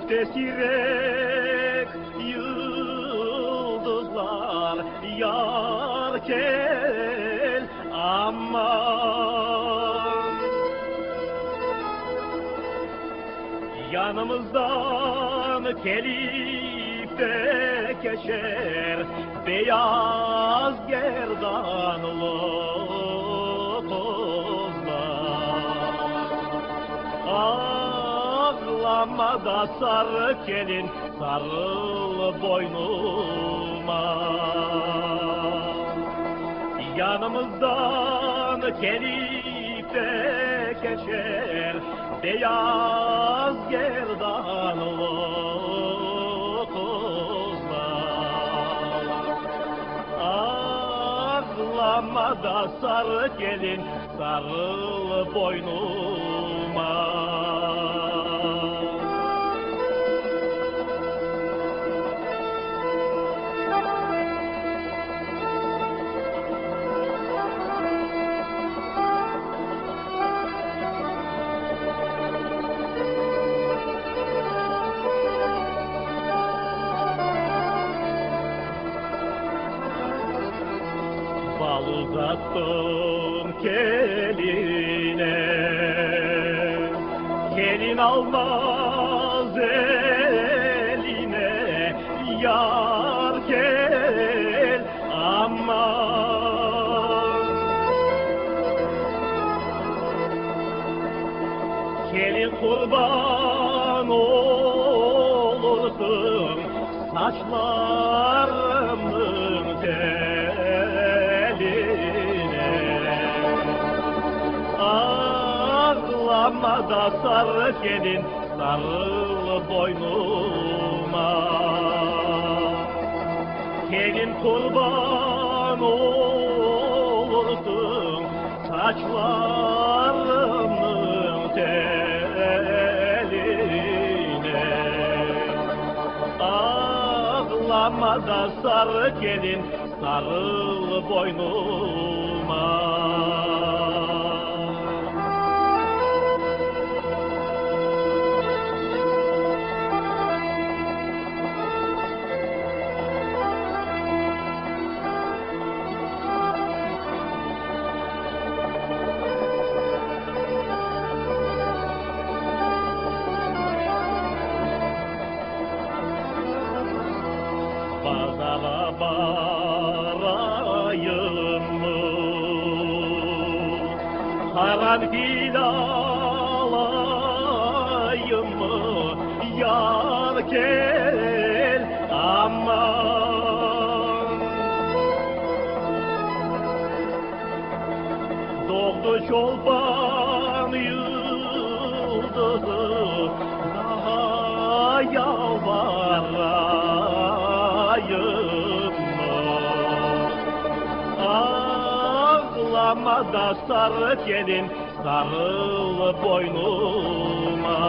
gökte sirek yıldızlar, yar gel aman. Yanımızdan gelip de geçer beyaz gerdanlı kızlar. Ağlama da sarı gelin, sarıl boynuma. Yanımızdan gelip de geçer beyaz gerdanlı kızlar. Ağlama da sarı gelin, sarıl boynuma. Bal uzattım geline, gelin almaz eline, yar gel aman. Gelin kurban olursun saçlarımın teline. Ağlama da sarı gelin, sarıl boynuma. Gelin kurban olursun saçlarımın teline. Ağlama da sarı gelin, sarıl boynuma. Pazara varayım mı? Karanfil alayım mı? Yar gel aman. Doğdu çolpan yıldızı, daha yalvarayım mı? Ağlama da sarı gelin, sarıl boynuma.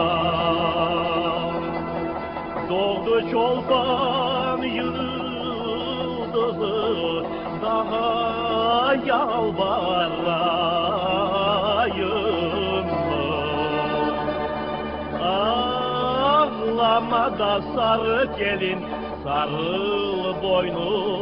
Doğdu çolpan yıldızı, daha yalvarayım mı? Ağlama da sarı gelin, sarıl boynuma.